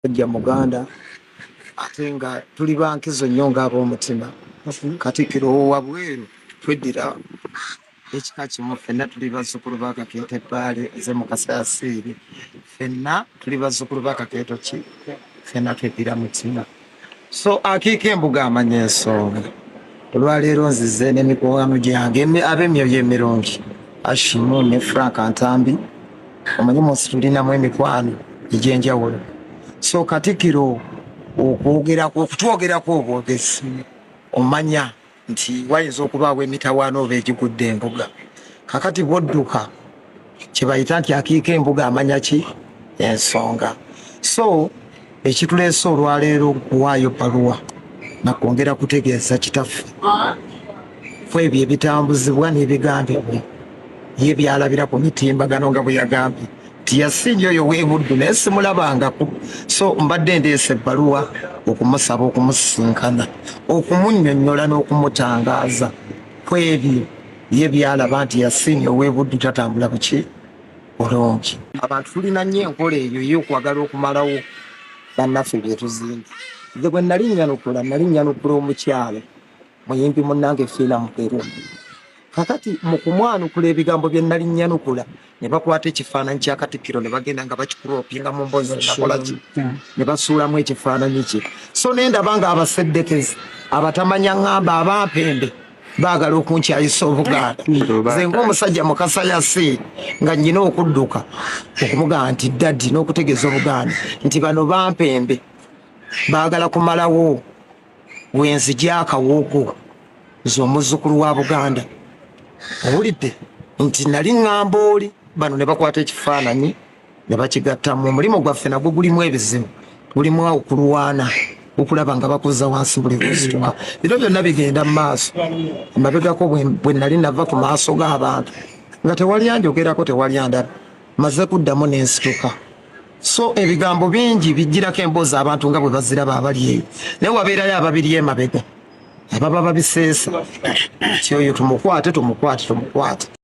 kujja muganda ate nga tuli bankizo nnyo ng'ab'omutima. Katikkiro wabweru tweddira ekika kimu, ffenna tuli bazzukulu ba Kakeeto Ebbaale nze Mukasa Yasiiri, ffenna tuli bazzukulu ba Kakeeto ki, ffenna tweddira mutima. So akiiko embuga amanya ensonga. Olwaleero nzize n'emikwano gyange ab'emyoyo emirungi Ashimu ne Frank Ntambi, omanyi munsi tulinamu emikwano egy'enjawulo. So Katikkiro okutwogerako obwogezi omanya nti wayinza okubaawo emitawaana oba egigudde embuga. Kakati bwodduka kye bayita nti akiiko embuga amanya ki, ensonga. So ekituleese olwaleero okuwaayo bbaluwa nakwongera kutegeeza kitaffe ku ebyo ebitambuzibwa n'ebigambibwa ye byalabira ku mitimbagano nga bwe yagambye nti Yasinja oyo w'ebuddu naye simulabangako. So mbadde ndeese ebbaluwa okumusaba okumusisinkana, okumunnyonnyola n'okumutangaaza ku ebyo ye byalaba nti Yasinja ow'ebuddu tatambula buki bulungi. Abantu tulina nnyo enkola eyo ey'okwagala okumalawo bannaffe bye tuzinga. Nze bwe nali nnyanukula omukyalo muyimbi munnange Fiina Mukeru. Kakati mu kumwanukula ebigambo bye nali nnyanukula ne bakwata ekifaananyi kya Katikkiro ne bagenda nga bakikuroopinga mu mboozi nakola ki, ne basuulamu ekifaananyi kye. So ne ndaba nga abaseddekezi abatamanya ŋŋamba abampembe baagala okunkyayisa Obuganda. Nze ng'omusajja Mukasa Yasiiri nga nnyina okudduka okumugamba nti daddi n'okutegeeza Obuganda nti bano bampembe baagala kumalawo wenzija akawuuko nze omuzzukulu wa Buganda. Owulidde nti nali ŋŋamba oli, bano ne bakwata ekifaananyi ne bakigattamu. Omulimu gwaffe nagwo gulimu ebizibu, gulimu okulwana, okulaba nga bakuza wansi buli luzituka. Bino byonna bigenda mu maaso. Emabegako bwe nali nava ku maaso g'abantu nga tewali anjogerako, tewali andaba, maze kuddamu n'ensituka. So ebigambo bingi bijjirako emboozi abantu nga bwe baziraba abali eyo, naye wabeerayo ababiri emabega ababa babiseesa. Kyoyo tumukwate.